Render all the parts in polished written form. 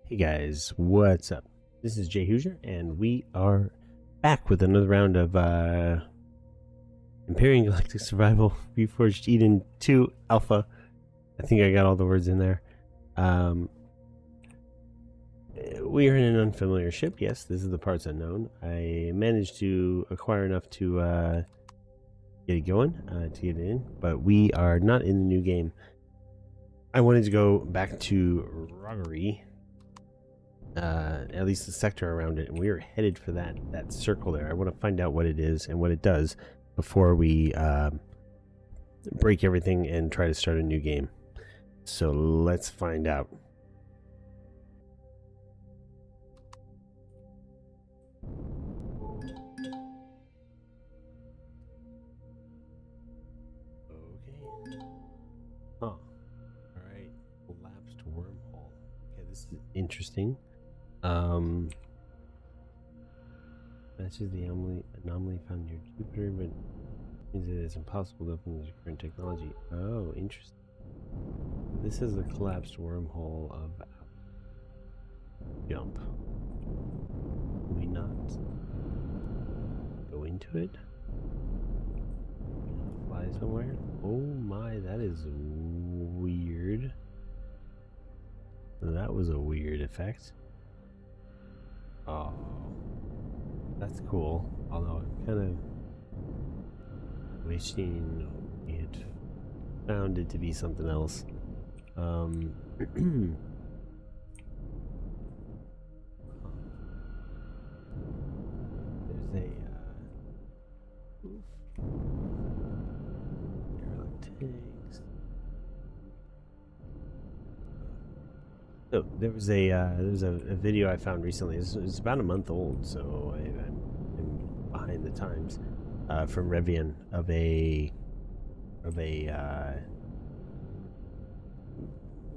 Hey guys, what's up? This is Jay Hoosier, and we are back with another round of Empyrion Galactic Survival, Reforged Eden 2 Alpha. I think I got all the words in there. We are in an unfamiliar ship. Yes, this is the parts unknown. I managed to acquire enough to get it going, to get it in, but we are not in the new game. I wanted to go back to awry. At least the sector around it, and we are headed for that circle there. I want to find out what it is and what it does before we break everything and try to start a new game. So let's find out. Okay. Huh. All right. Collapsed wormhole. Okay, this is interesting. Matches the anomaly found near Jupiter, but means it is impossible to open with current technology. Oh, interesting. This is the collapsed wormhole of jump. Can we not go into it? Fly somewhere? Oh my, that is weird. That was a weird effect. Oh, that's cool. Although I'm kind of wishing we had found it to be something else. There's a tanks. So there's a video I found recently. It's about a month old, so I'm behind the times. From Refitting of a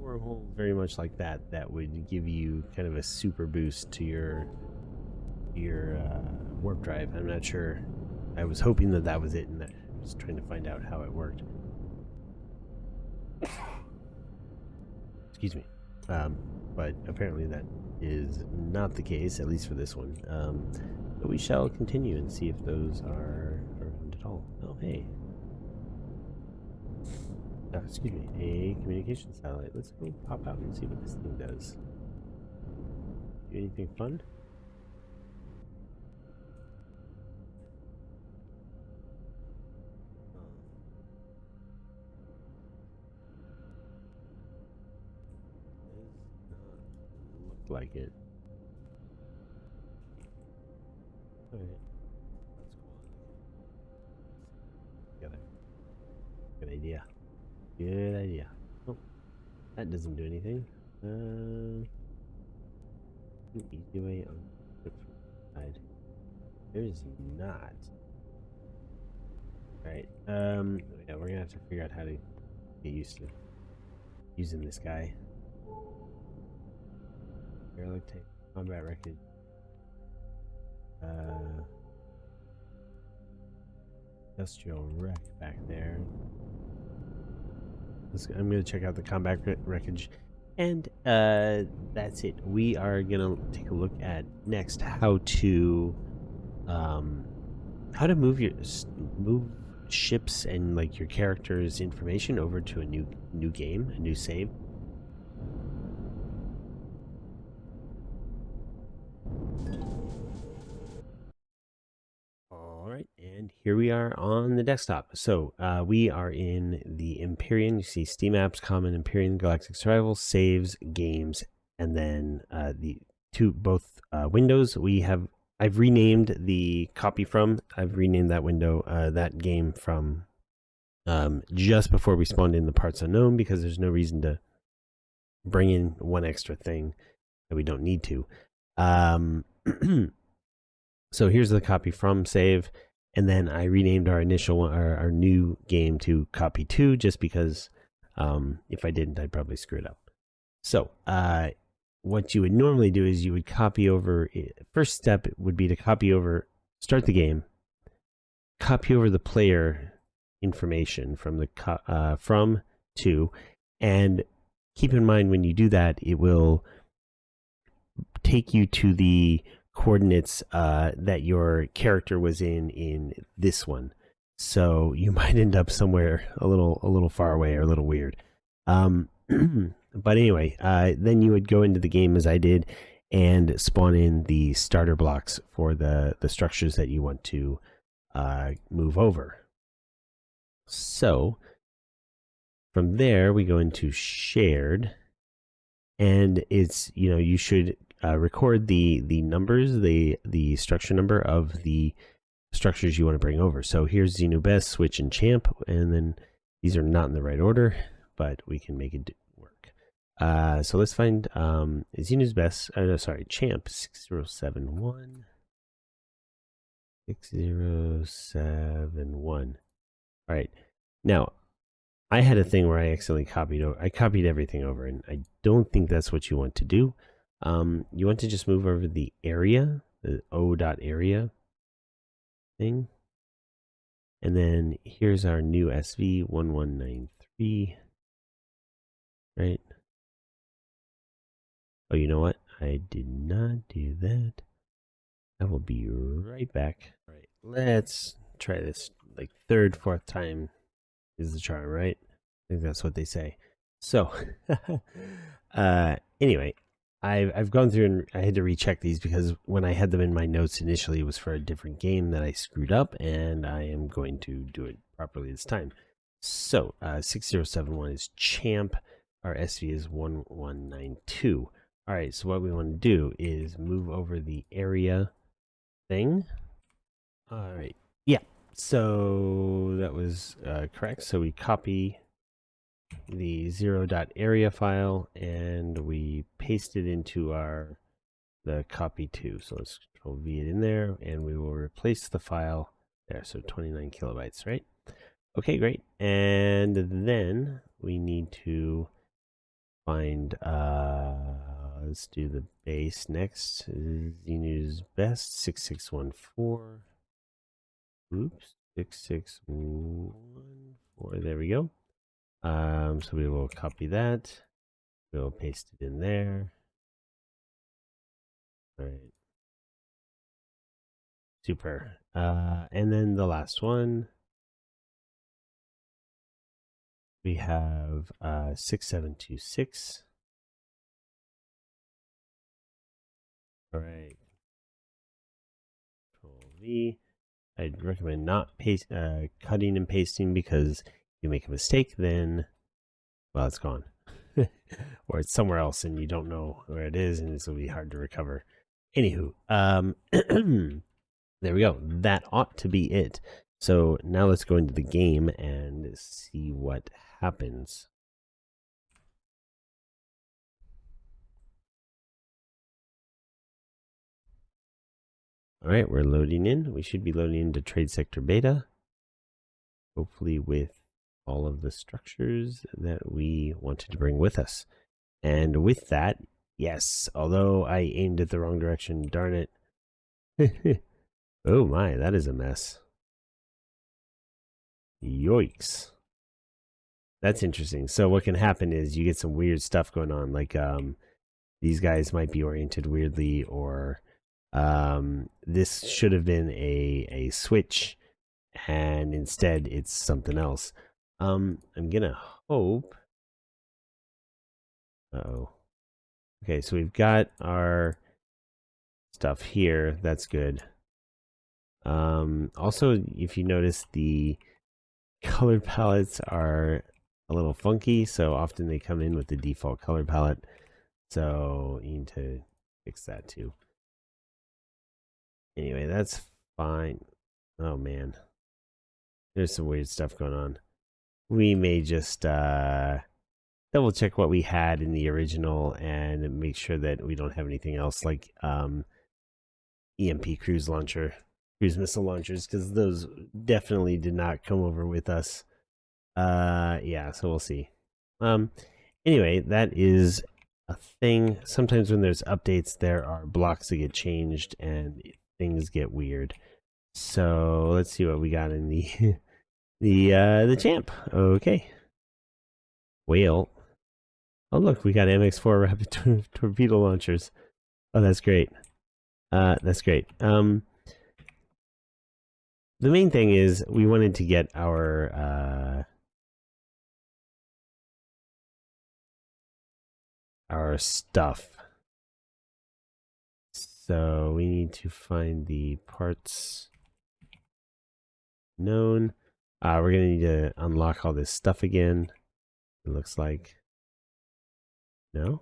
wormhole very much like that would give you kind of a super boost to your warp drive. I'm not sure. I was hoping that was it, and I was trying to find out how it worked. Excuse me. But apparently that is not the case, at least for this one. But we shall continue and see if those are around at all. Oh, hey. Excuse me. A communication satellite. Let's go pop out and see what this thing does. Do anything fun? Like it. Okay. That's cool. Together. Good idea. Good idea. Oh, that doesn't do anything. Easy way on the side. There's not. Alright. Yeah, we're gonna have to figure out how to get used to using this guy. Like take combat wreckage. Industrial wreck back there. I'm gonna check out the combat wreckage, and that's it. We are gonna take a look at next how to move ships and like your character's information over to a new game, a new save. And here we are on the desktop. So we are in the Empyrion. You see Steam apps, common, Empyrion Galactic Survival, saves, games, and then the both windows. I've renamed the copy from. I've renamed that window, that game from just before we spawned in the parts unknown, because there's no reason to bring in one extra thing that we don't need to. So here's the copy from save. And then I renamed our our new game to copy 2, just because if I didn't, I'd probably screw it up. So what you would normally do is you would copy over. First step would be to copy over, start the game, copy over the player information from the from to, and keep in mind when you do that, it will take you to the coordinates that your character was in this one. So you might end up somewhere a little far away or a little weird. But anyway, then you would go into the game as I did and spawn in the starter blocks for the structures that you want to move over. So from there, we go into shared, and it's, you should record the numbers, the structure number of the structures you want to bring over. So here's Xenu Best, Switch, and Champ, and then these are not in the right order, but we can make it work. So let's find Xenu's Best. No, sorry, Champ 6071. 6071. All right. Now, I had a thing where I accidentally copied everything over, and I don't think that's what you want to do. You want to just move over the area, the o.area thing. And then here's our new SV1193. Right? Oh, you know what? I did not do that. I will be right back. All right, let's try this. Like third, fourth time is the charm, right? I think that's what they say. So, anyway, I've gone through and I had to recheck these because when I had them in my notes initially, it was for a different game that I screwed up, and I am going to do it properly this time. So, 6071 is Champ. Our SV is 1192. All right, so what we want to do is move over the area thing. All right, yeah. So that was correct. So we copy the 0.area file and we paste it into the copy2. So let's Control V it in there, and we will replace the file there. So 29 kilobytes, right? Okay, great. And then we need to find let's do the base next. Xenu's Best 6614. Oops, 6614. There we go. So we will copy that. We'll paste it in there. All right. Super. And then the last one, we have 6726. All right. Control V. I'd recommend not cutting and pasting, because if you make a mistake, then, well, it's gone. Or it's somewhere else and you don't know where it is, and it's going to be hard to recover. Anywho, there we go. That ought to be it. So now let's go into the game and see what happens. All right, we're loading in. We should be loading into Trade Sector Beta, hopefully with all of the structures that we wanted to bring with us. And with that, yes, although I aimed it the wrong direction, darn it. Oh my, that is a mess. Yoicks. That's interesting. So what can happen is you get some weird stuff going on, like these guys might be oriented weirdly, or this should have been a switch, and instead it's something else. I'm gonna hope. Uh-oh. Okay, so we've got our stuff here. That's good. Also, if you notice, the color palettes are a little funky, so often they come in with the default color palette. So you need to fix that too. Anyway, that's fine. Oh man, there's some weird stuff going on. We may just double check what we had in the original and make sure that we don't have anything else like EMP cruise missile launchers, because those definitely did not come over with us. Yeah, so we'll see. Anyway, that is a thing. Sometimes when there's updates, there are blocks that get changed and things get weird. So let's see what we got in the the champ. Okay. Whale. Oh look, we got MX4 rapid torpedo launchers. Oh, that's great. That's great. The main thing is we wanted to get our stuff. So we need to find the parts known. We're gonna need to unlock all this stuff again. It looks like. No?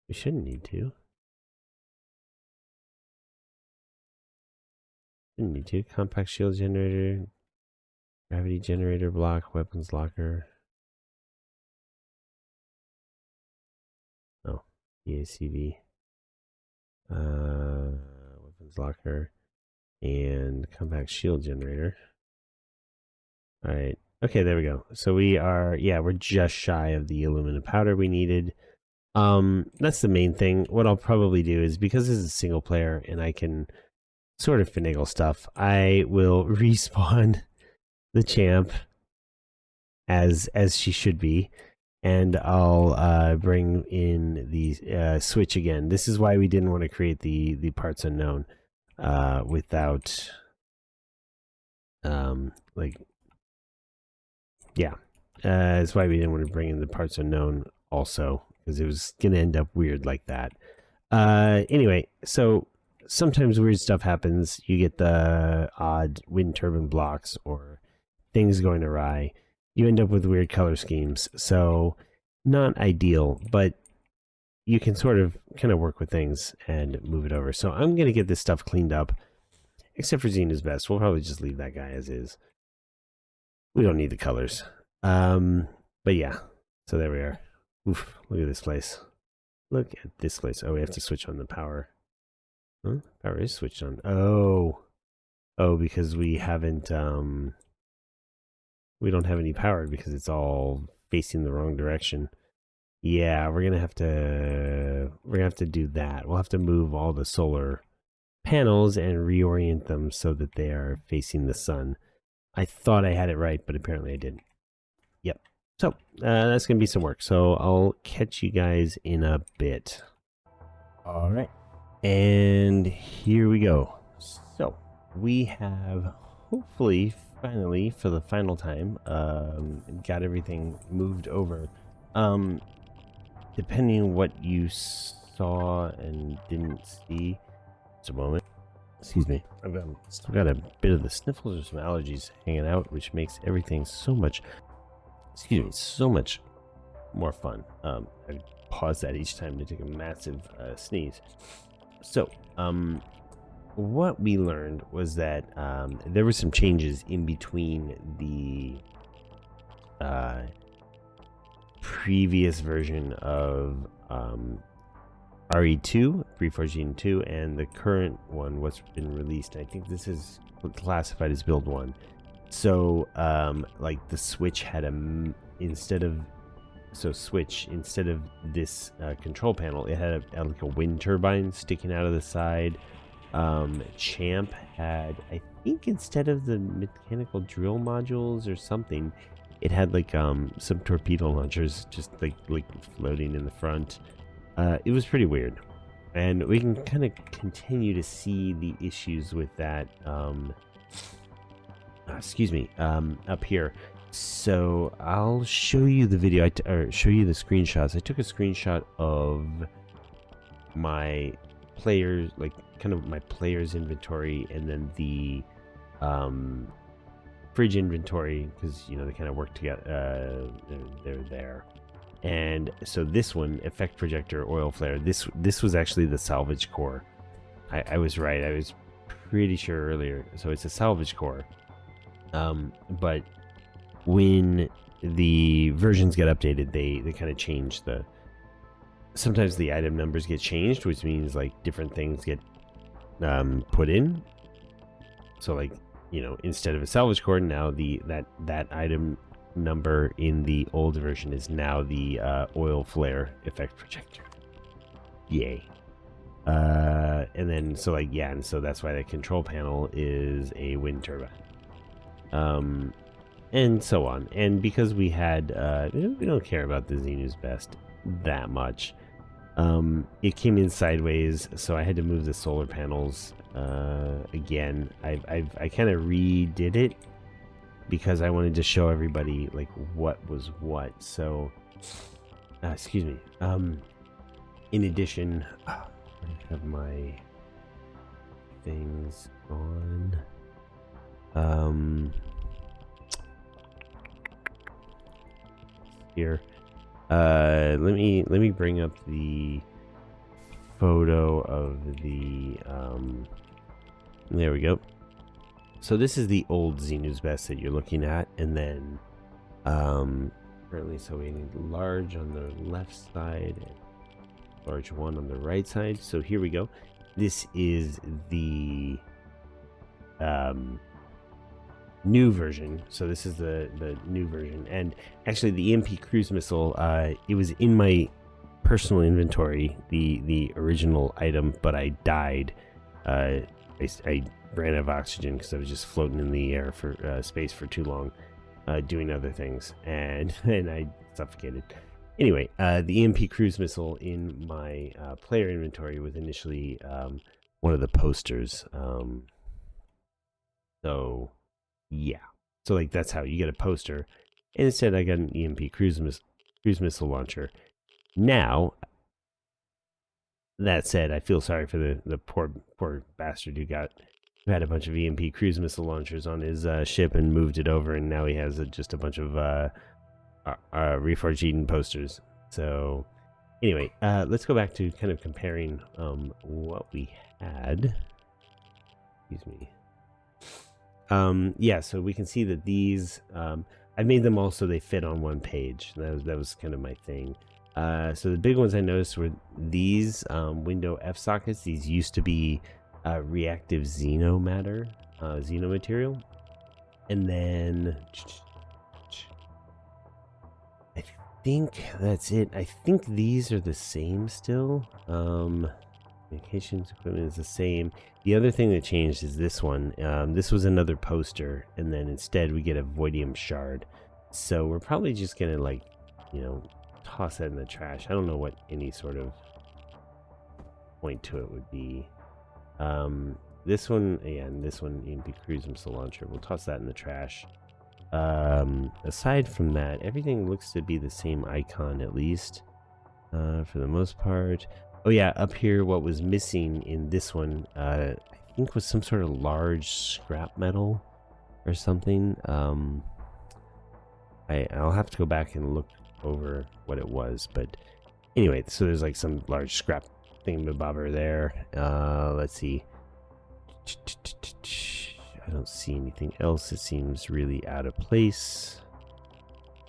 We shouldn't need to. Shouldn't need to. Compact shield generator, gravity generator block, weapons locker. Oh, EACV. Weapons locker and compact shield generator. All right. Okay, there we go. So we are, yeah, we're just shy of the aluminum powder we needed. That's the main thing. What I'll probably do is, because this is a single player and I can sort of finagle stuff, I will respawn the champ as she should be, and I'll bring in the switch again. This is why we didn't want to create the parts unknown without like, yeah, that's why we didn't want to bring in the parts unknown also, because it was gonna end up weird like that. Anyway, so sometimes weird stuff happens. You get the odd wind turbine blocks or things going awry. You end up with weird color schemes. So not ideal, but you can sort of kind of work with things and move it over. So I'm going to get this stuff cleaned up, except for Xena's best. We'll probably just leave that guy as is. We don't need the colors. But yeah, so there we are. Oof, look at this place. Look at this place. Oh, we have to switch on the power. Huh? Power is switched on. Oh, because we haven't, we don't have any power because it's all facing the wrong direction. Yeah, we're gonna have to do that. We'll have to move all the solar panels and reorient them so that they are facing the sun. I thought I had it right, but apparently I didn't. Yep. So that's gonna be some work. So I'll catch you guys in a bit. All right. And here we go. So we have hopefully finally, for the final time, got everything moved over. Depending on what you saw and didn't see, just a moment. Excuse me. I've still got a bit of the sniffles or some allergies hanging out, which makes everything so much, so much more fun. I pause that each time to take a massive sneeze. So, what we learned was that there were some changes in between the previous version of RE2, Reforged Eden 2, and the current one, what's been released. I think this is classified as build 1. So, like the Switch had instead of this control panel, it had like a wind turbine sticking out of the side. Champ had, I think, instead of the mechanical drill modules or something, it had like some torpedo launchers just like floating in the front. It was pretty weird, and we can kind of continue to see the issues with that. Up here. So I'll show you the video, or show you the screenshots. I took a screenshot of my players, like kind of my players inventory, and then the fridge inventory, because you know they kind of work together. They're there. And so this one, effect projector, oil flare, this was actually the salvage core. I was right. I was pretty sure earlier. So it's a salvage core. But when the versions get updated, they kind of change sometimes the item numbers get changed, which means like different things get put in. So like, you know, instead of a salvage core, now that item number in the old version is now the oil flare effect projector. Yay. And then so like, yeah, and so that's why the control panel is a wind turbine. And so on. And because we had we don't care about the Xena's best that much, It came in sideways, so I had to move the solar panels again. I kind of redid it because I wanted to show everybody like what was what. So excuse me. In addition, I have my things on. Here. Let me bring up the photo of the there we go. So this is the old Xenu's Best that you're looking at, and then currently, so we need large on the left side and large one on the right side. So here we go. This is the new version. So this is the new version, and actually the EMP cruise missile, it was in my personal inventory, the original item, but I died. I ran out of oxygen because I was just floating in the air for space for too long, doing other things, and I suffocated. Anyway, the EMP cruise missile in my player inventory was initially one of the posters. So yeah, so like that's how you get a poster, and instead I got an EMP cruise missile launcher. Now, that said, I feel sorry for the poor bastard who had a bunch of EMP cruise missile launchers on his ship and moved it over, and now he has just a bunch of Reforged Eden posters. So anyway, let's go back to kind of comparing what we had. Excuse me. Yeah, so we can see that these, I made them all so they fit on one page. That was kind of my thing. So the big ones I noticed were these window F sockets. These used to be reactive xeno material, and then I think that's it. I think these are the same still. Communications equipment is the same. The other thing that changed is this one. This was another poster, and then instead we get a voidium shard. So we're probably just gonna, like, toss that in the trash. I don't know what any sort of point to it would be. This one, yeah, and this one, EMP cruise missile launcher, we'll toss that in the trash. Aside from that, everything looks to be the same icon, at least for the most part. Oh yeah, up here, what was missing in this one, I think was some sort of large scrap metal or something. I'll have to go back and look over what it was, but anyway, so there's like some large scrap thingamabobber there. Let's see. I don't see anything else. It seems really out of place.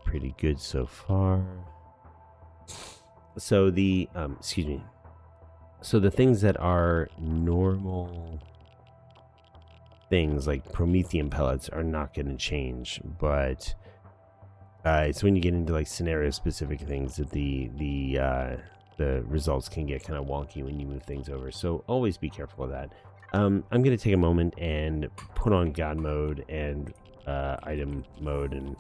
Pretty good so far. So the excuse me. So the things that are normal things like Promethean pellets are not going to change, but it's when you get into like scenario specific things that the results can get kind of wonky when you move things over. So always be careful of that. I'm going to take a moment and put on God mode and item mode and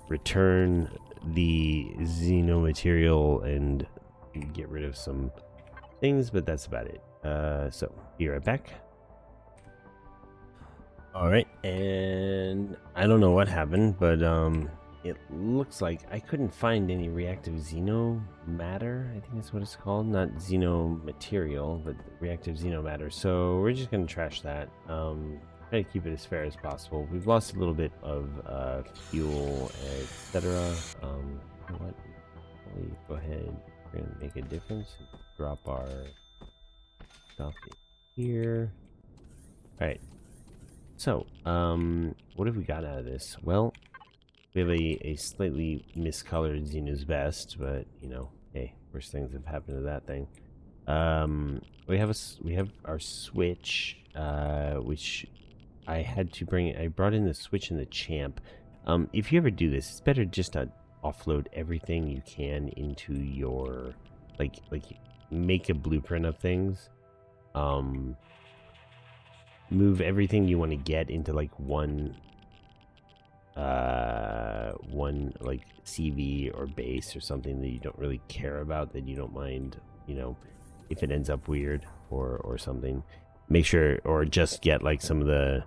return the Xeno material and get rid of some things, but that's about it. So be right back. All right, and I don't know what happened, but it looks like I couldn't find any reactive xeno matter. I think that's what it's called, not xeno material, but reactive xeno matter. So we're just gonna trash that. Try to keep it as fair as possible. We've lost a little bit of fuel, etc. You know what? Probably go ahead. We're gonna make a difference. Drop our stuff in here. All right. So, what have we got out of this? Well, we have a slightly miscolored Xenu's Best, but hey, worst things have happened to that thing. We have our switch, which I had to bring. I brought in the switch and the champ. If you ever do this, it's better just to offload everything you can into your like make a blueprint of things. Move everything you want to get into like one one like CV or base or something that you don't really care about, that you don't mind, you know, if it ends up weird or something. Make sure, or just get like some of the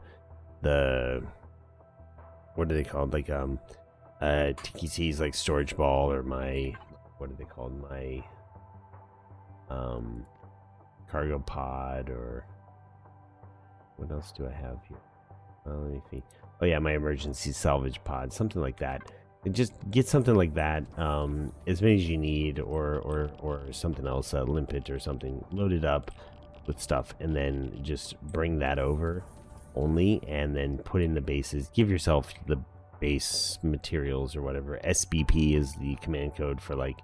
what are they called, like TKC's like storage ball, or my, what are they called, my cargo pod, or what else do I have here? Let me see. Oh yeah, my emergency salvage pod, something like that. And just get something like that, as many as you need, or something else, limpet or something, load it up with stuff, and then just bring that over only, and then put in the bases. Give yourself the base materials or whatever. SBP is the command code for, like,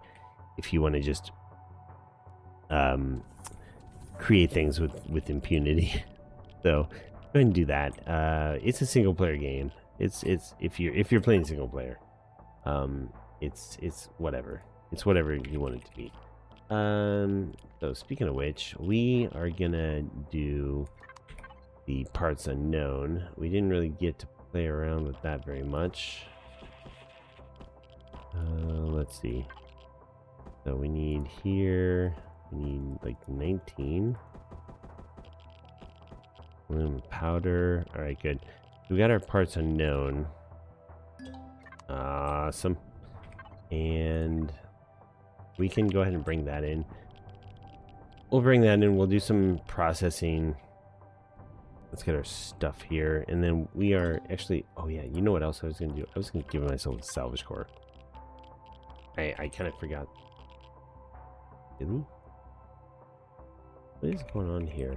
if you want to just create things with impunity. So go ahead and do that. It's a single player game. It's if you're playing single player, it's whatever. It's whatever you want it to be. So speaking of which, we are gonna do the parts unknown. We didn't really get to play around with that very much. Let's see. So we need here, we need like 19. Powder. All right, good. We got our parts unknown. Awesome. And we can go ahead and bring that in. We'll bring that in. We'll do some processing. Let's get our stuff here. And then we are actually... Oh, yeah. You know what else I was going to do? I was going to give myself a salvage core. I kind of forgot. Really? What is going on here?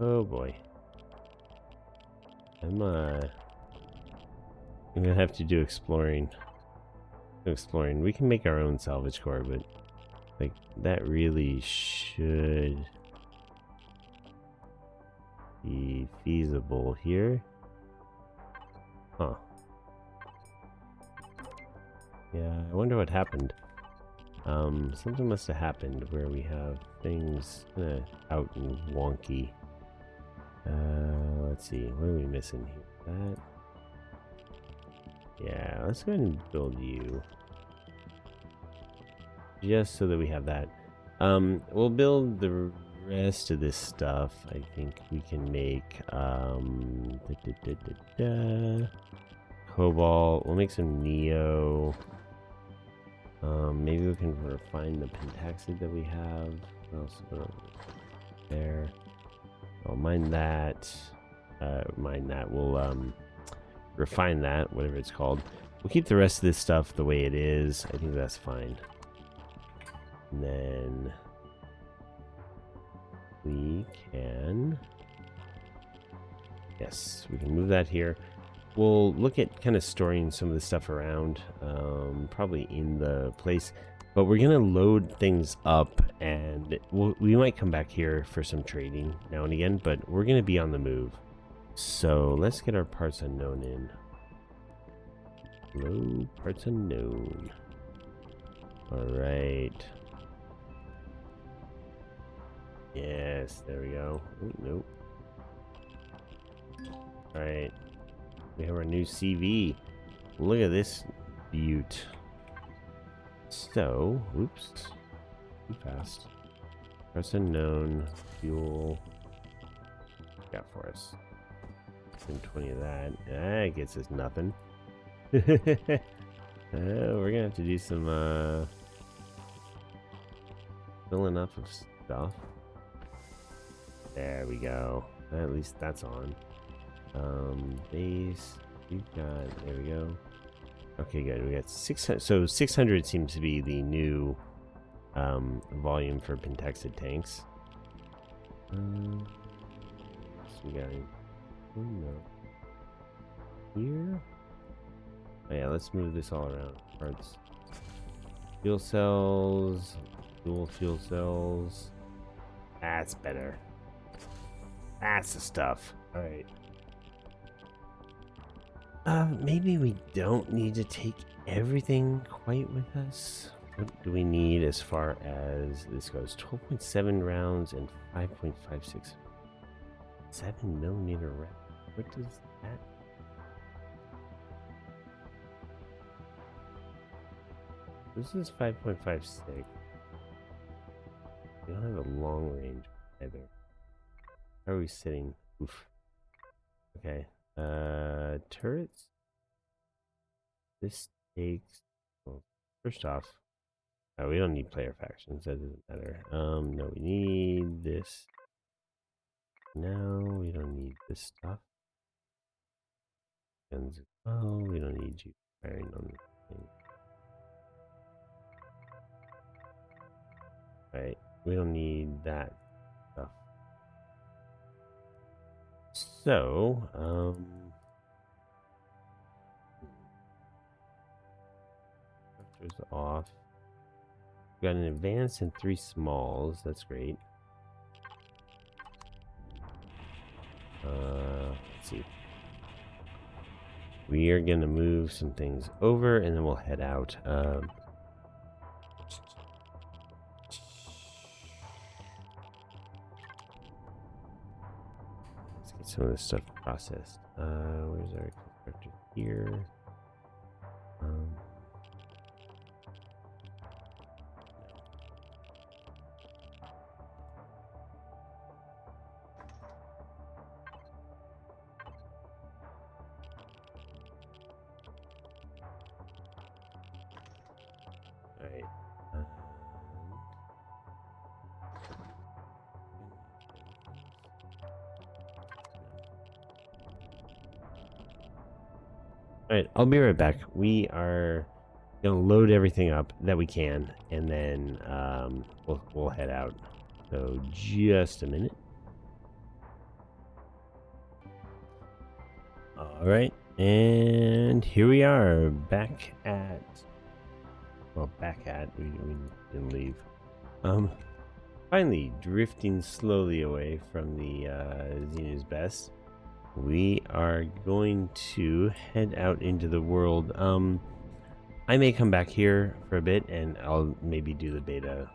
Oh, boy. I'm going to have to do exploring. We can make our own salvage core, but like that really should be feasible here. Huh. Yeah, I wonder what happened. Something must have happened where we have things kind of out and wonky. Let's see, what are we missing here? That. Yeah, let's go ahead and build you. Just so that we have that. We'll build the rest of this stuff. I think we can make cobalt. We'll make some neo. Maybe we can refine the pentaxid that we have. What else? There. I'll mine that. We'll refine that, whatever it's called. We'll keep the rest of this stuff the way it is. I think that's fine. And then we can, yes, we can move that here. We'll look at kind of storing some of the stuff around, probably in the place, but we're gonna load things up, and we might come back here for some trading now and again, but we're gonna be on the move. So let's get our parts unknown in. Hello, parts unknown. All right. Yes, there we go. Oh, nope. All right. We have our new CV. Look at this beaut. So, oops. Too fast. Parts unknown. Fuel. Got for us. 20 of that. That gets us nothing. We're gonna have to do some filling up of stuff. There we go. At least that's on. Base. We've got. There we go. Okay, good. We got 600. So 600 seems to be the new volume for pentaxid tanks. So we got. Oh, no. Here. Oh, yeah, let's move this all around. Parts. Fuel cells. Dual fuel cells. That's better. That's the stuff. Alright. Maybe we don't need to take everything quite with us. What do we need as far as this goes? 12.7 rounds and 5.56. 7mm round. What does that? This is 5.56. We don't have a long range either. How are we sitting? Oof. Okay. Turrets. This takes. Well, first off, we don't need player factions. That doesn't matter. No, we need this. No, we don't need this stuff. Guns as well. We don't need you firing on the thing. Right. We don't need that stuff. So, off. We got an advanced and 3 smalls. That's great. Let's see. We are gonna move some things over, and then we'll head out. Let's get some of this stuff processed. Where's our constructor here? Alright. Alright, I'll be right back. We are gonna load everything up that we can, and then we'll head out. So just a minute. Alright, and here we are back at, well, we didn't leave. Finally drifting slowly away from the Xenu's Best. We are going to head out into the world. I may come back here for a bit, and I'll maybe do the beta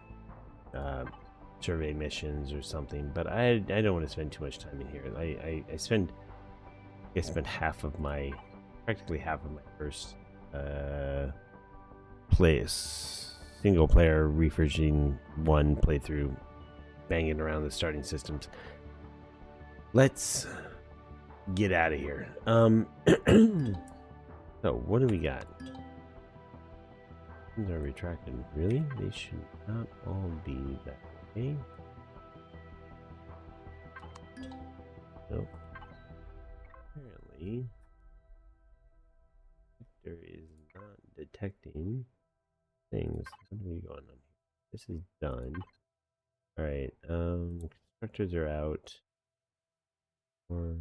survey missions or something, but I don't want to spend too much time in here. I spent practically half of my first single player Reforged 1 playthrough banging around the starting systems. Let's get out of here. So what do we got? Things are retracted. Really? They should not all be that way. Nope. Apparently Victor is not detecting things. What are we going on here? This is done. Alright, constructors are out. Or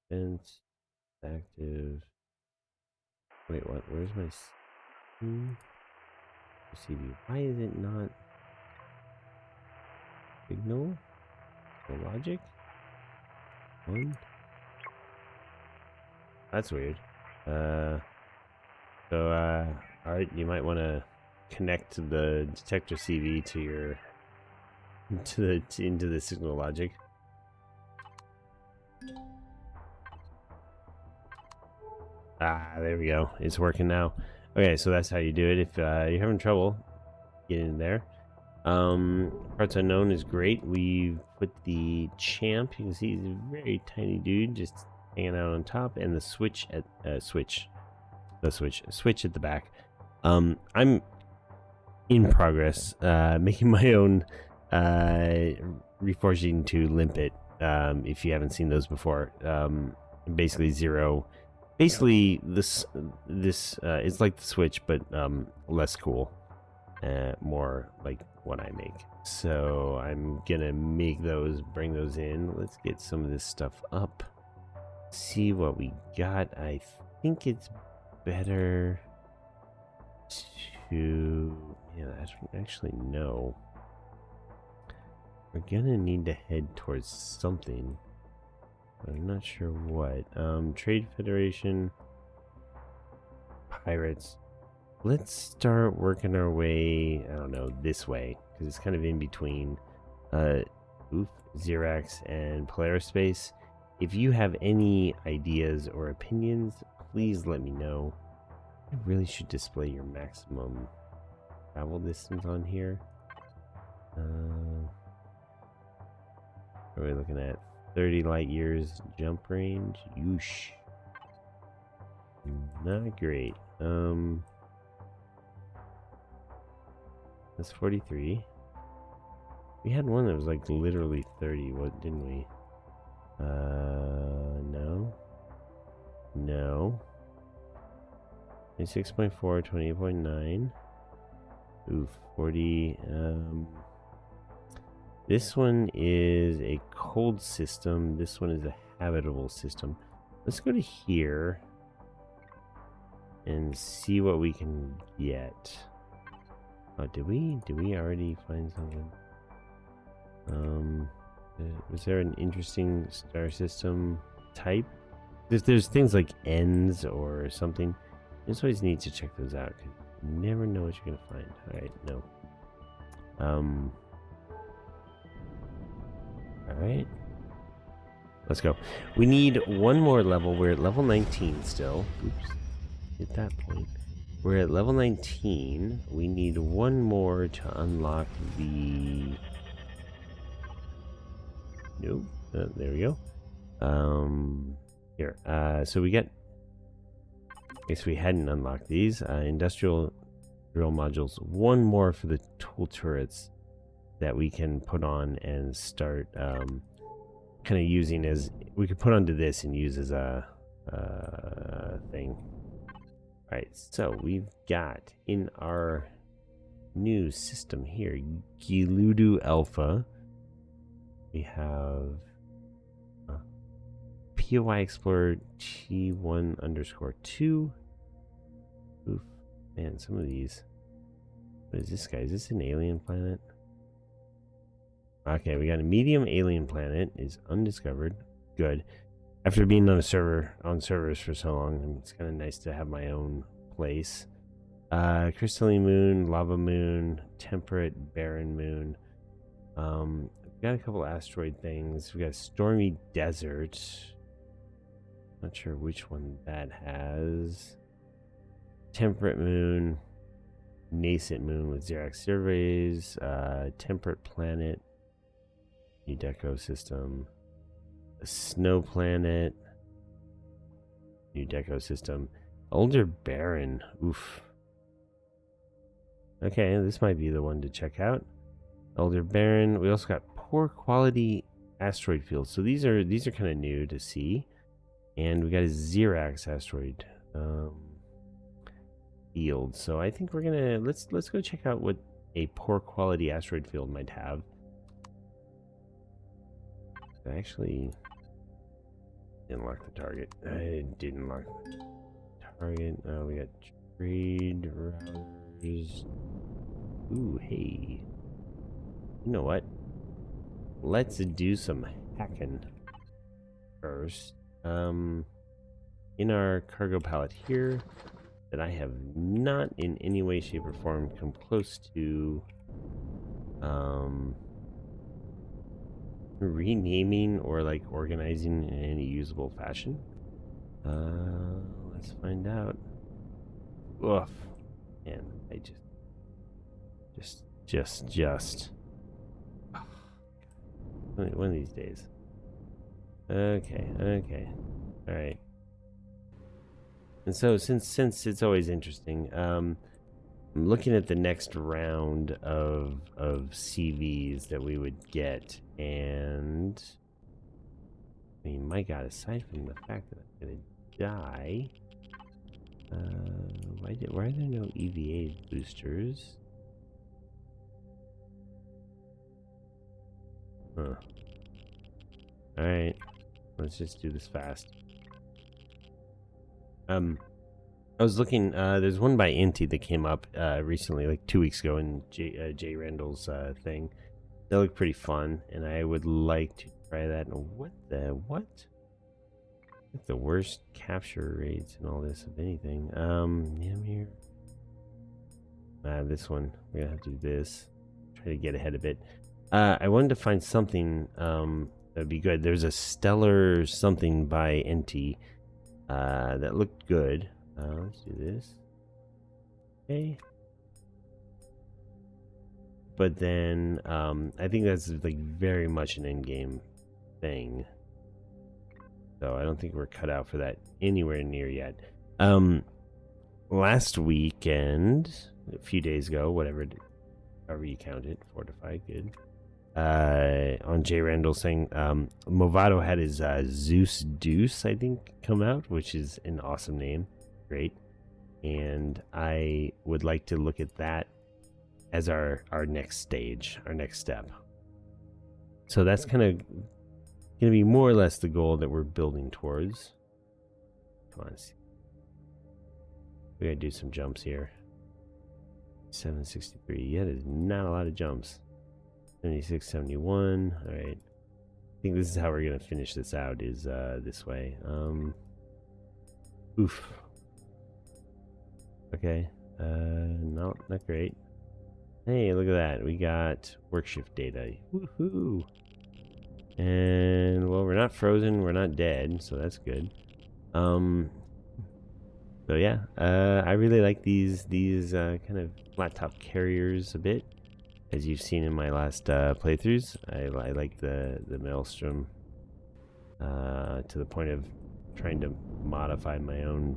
fence active. Wait, what? Where's my CD? Why is it not signal? No logic? One? That's weird. Alright, you might want to connect the detector CV to your into the signal logic. There we go. It's working now. Okay, so that's how you do it. If you're having trouble getting in there, parts unknown is great. We've put the champ. You can see he's a very tiny dude just hanging out on top, and the switch at switch at the back. I'm in progress making my own Reforging to Limpet. If you haven't seen those before, basically zero. Basically, this is like the Switch, but less cool, more like what I make. So I'm gonna make those, bring those in. Let's get some of this stuff up. See what we got. I think it's better to. Yeah, I don't actually know. We're gonna need to head towards something. I'm not sure what. Trade Federation, Pirates. Let's start working our way, I don't know, this way, because it's kind of in between Xerax and Polaris Space. If you have any ideas or opinions, please let me know. I really should display your maximum travel distance on here. What are we looking at? 30 light years jump range. Yoosh. Not great. That's 43. We had one that was like literally 30, what didn't we? No. No. 26.4, 28.9. Ooh, 40. This one is a cold system. This one is a habitable system. Let's go to here and see what we can get. Oh, did we already find something? Was there an interesting star system type? There's things like ends or something. You just always need to check those out, because you never know what you're gonna find. Alright, no. Alright. Let's go. We need one more level. We're at level 19 still. Oops. At that point. We're at level 19. We need one more to unlock the... Nope. There we go. Here. So we get... I guess we hadn't unlocked these. Industrial drill modules. One more for the tool turrets that we can put on and start kind of using as... We could put onto this and use as a thing. Alright, so we've got in our new system here, Giludu Alpha. We have POI Explorer T1_2. Oof, man, some of these. What is this guy? Is this an alien planet? Okay, we got a medium alien planet. Is undiscovered. Good. After being on servers for so long, it's kind of nice to have my own place. Crystalline moon, lava moon, temperate, barren moon. We've got a couple asteroid things. We got stormy desert. Not sure which one that has. Temperate moon, nascent moon with Xerax surveys. Temperate planet, new deco system. A snow planet, new deco system. Older barren. Oof. Okay, this might be the one to check out. Older barren. We also got poor quality asteroid fields. So these are kind of new to see. And we got a Xerax asteroid field. So I think we're gonna let's go check out what a poor quality asteroid field might have. Actually, didn't lock the target. I didn't lock the target. Oh, we got trade routers. Ooh, hey. You know what? Let's do some hacking first. In our cargo pallet here, that I have not in any way, shape, or form come close to renaming or like organizing in any usable fashion. Let's find out. Oof. Man, I just one of these days. Okay. All right. And so since it's always interesting, I'm looking at the next round of CVs that we would get, and I mean, my God, aside from the fact that I'm gonna die, why are there no EVA boosters? Huh. All right, let's just do this fast. I was looking, there's one by Inti that came up recently, like 2 weeks ago in Jay Randall's thing. That looked pretty fun, and I would like to try that. What? Like the worst capture rates and all this, if anything. Ymir. This one, we're gonna have to do this. Try to get ahead of it. I wanted to find something that'd be good. There's a stellar something by Inti that looked good. Let's do this. Okay. But then I think that's like very much an in-game thing. So I don't think we're cut out for that anywhere near yet. Last weekend, a few days ago, however you count it, Fortify, good. On Jay Randall saying Movado had his Zeus Deuce, I think, come out, which is an awesome name. Great. And I would like to look at that as our next stage, our next step. So that's kind of going to be more or less the goal that we're building towards. Come on. We got to do some jumps here. 763. Yeah, there's not a lot of jumps. 76, 71. All right. I think this is how we're going to finish this out, is this way. Oof. Okay. No, not great. Hey, look at that. We got work shift data. Woohoo. And, well, we're not frozen. We're not dead, so that's good. So yeah, I really like these kind of flat top carriers a bit. As you've seen in my last playthroughs, I like the Maelstrom to the point of trying to modify my own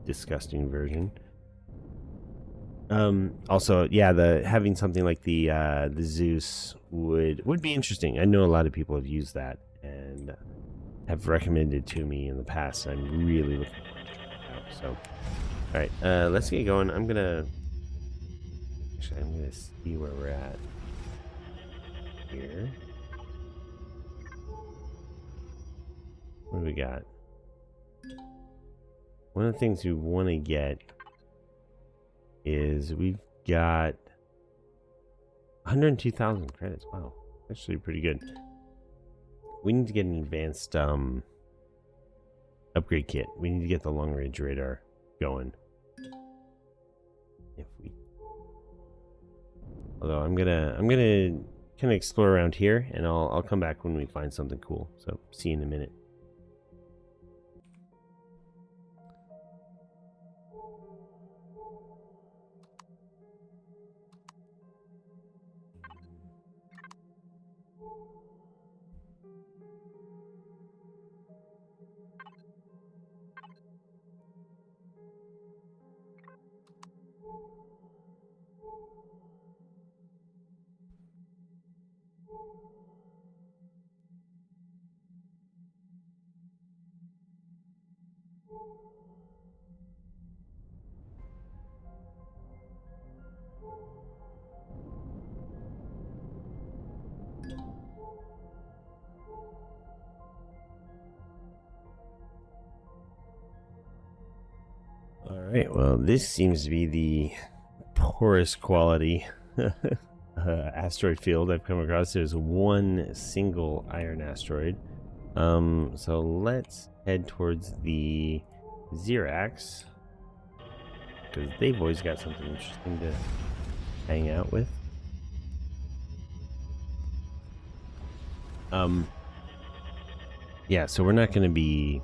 disgusting version. Also, yeah, having something like the Zeus would be interesting. I know a lot of people have used that and have recommended to me in the past. So I'm really looking forward to trying it out. So, all right, let's get going. I'm gonna see where we're at here. What do we got? One of the things we want to get is we've got 102,000 credits. Wow, actually pretty good. We need to get an advanced upgrade kit. We need to get the long range radar going. Although I'm gonna kind of explore around here, and I'll come back when we find something cool. So see you in a minute. Alright, well, this seems to be the poorest quality asteroid field I've come across. There's one single iron asteroid. So let's head towards the Xerax, because they've always got something interesting to hang out with. Yeah, so we're not going to be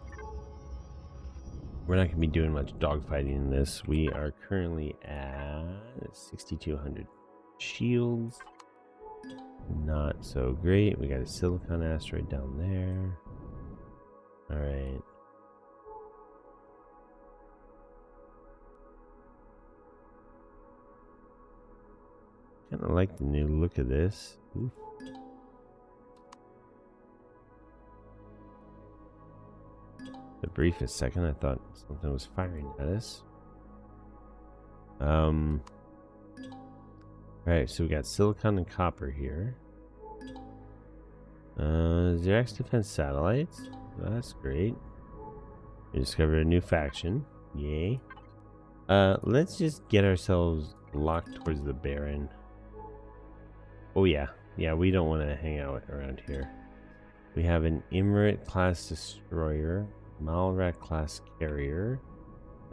doing much dogfighting in this. We are currently at 6,200 shields. Not so great. We got a silicon asteroid down there. All right. Kind of like the new look of this. Oof. The briefest second, I thought something was firing at us. Alright, so we got silicon and copper here. Xerax defense satellites. That's great. We discovered a new faction. Yay. Let's just get ourselves locked towards the Baron. Oh yeah. Yeah, we don't want to hang out around here. We have an Emirate class destroyer. Malrak class carrier,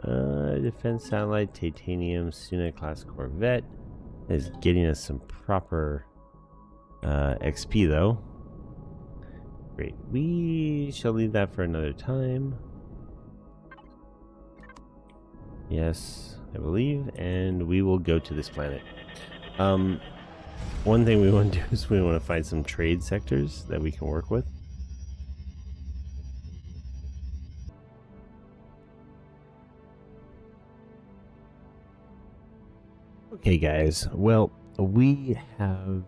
defense satellite, titanium, Suna class corvette is getting us some proper XP though. Great, we shall leave that for another time. Yes, I believe, and we will go to this planet. One thing we want to do is we want to find some trade sectors that we can work with. Okay, guys. Well, we have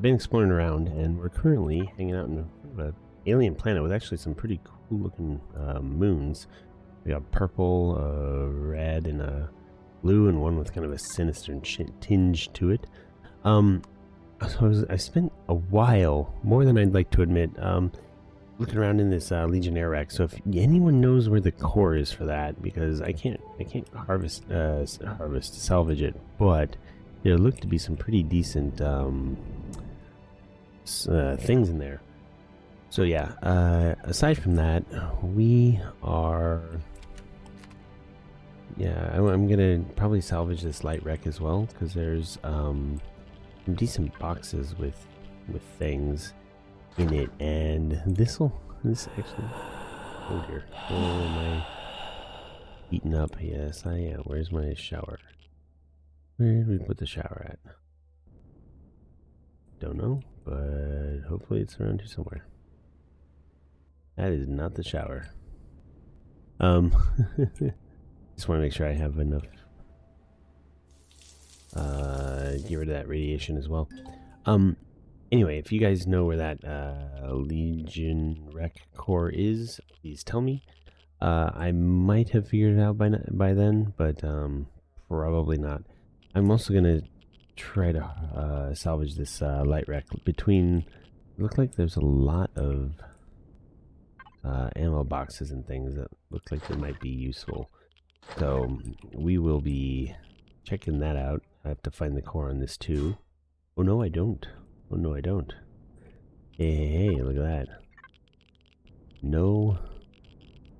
been exploring around, and we're currently hanging out in an alien planet with actually some pretty cool-looking moons. We got purple, red, and a blue, and one with kind of a sinister tinge to it. So I spent a while, more than I'd like to admit, looking around in this Legionnaire wreck. So if anyone knows where the core is for that, because I can't salvage it, but there look to be some pretty decent things in there. So yeah, aside from that, we are. Yeah, I'm gonna probably salvage this light wreck as well, because there's some decent boxes with things in it, and this actually, oh dear, oh, am I eaten up? Yes, I am. Where's my shower? Where did we put the shower at? Don't know, but hopefully it's around here somewhere. That is not the shower. Just want to make sure I have enough. Get rid of that radiation as well. Anyway, if you guys know where that Legion Wreck core is, please tell me. I might have figured it out by then, but probably not. I'm also gonna try to salvage this light wreck. Between, look like there's a lot of ammo boxes and things that look like they might be useful. So we will be checking that out. I have to find the core on this too. Oh no, I don't. Oh no, I don't. Hey, look at that. No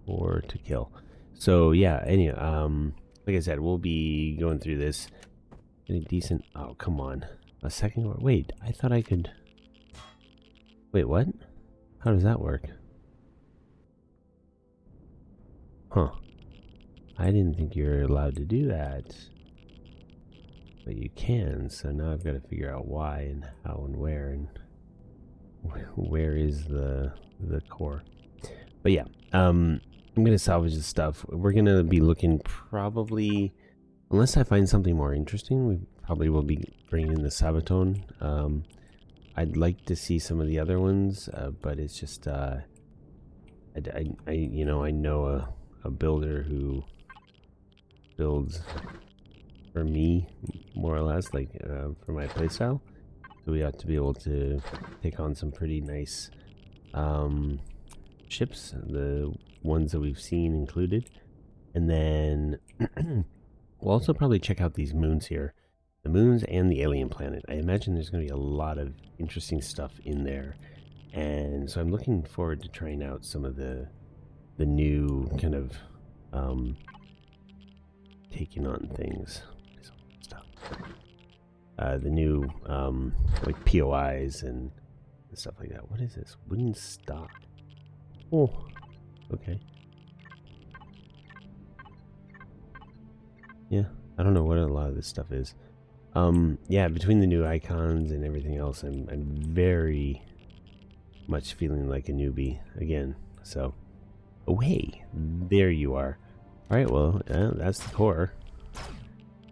core to kill. So yeah, anyway, like I said, we'll be going through this. Any decent. Oh, come on. A second core. Wait, I thought I could. Wait, what? How does that work? Huh. I didn't think you were allowed to do that. But you can, so now I've got to figure out why and how and where, and where is the core. But yeah, I'm going to salvage this stuff. We're going to be looking probably, unless I find something more interesting, we probably will be bringing in the Sabaton. I'd like to see some of the other ones, but it's just, I know a builder who builds for me, more or less, like for my playstyle. So we ought to be able to take on some pretty nice ships, the ones that we've seen included. And then we'll also probably check out these moons here. The moons and the alien planet. I imagine there's going to be a lot of interesting stuff in there. And so I'm looking forward to trying out some of the new kind of taking on things. The new like POIs and stuff like that. What is this? Wooden stock. Oh, okay. Yeah, I don't know what a lot of this stuff is. Yeah, between the new icons and everything else, I'm very much feeling like a newbie again. So, oh hey, there you are. All right, well, that's the core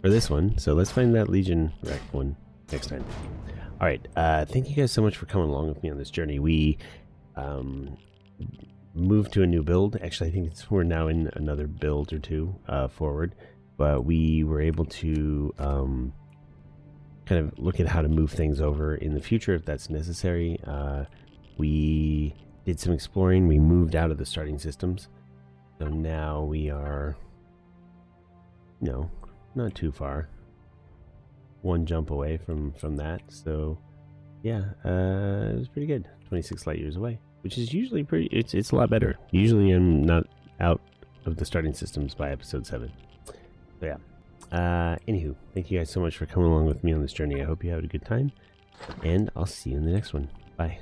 for this one. So let's find that Legion wreck one next time. All right, thank you guys so much for coming along with me on this journey. We moved to a new build. Actually, I think we're now in another build or two forward, but we were able to kind of look at how to move things over in the future if that's necessary. We did some exploring. We moved out of the starting systems, so now we are, not too far, one jump away from that. So yeah, it was pretty good. 26 light years away, which is usually pretty, it's a lot better. Usually I'm not out of the starting systems by episode 7. So yeah, anywho, thank you guys so much for coming along with me on this journey. I hope you had a good time, and I'll see you in the next one. Bye.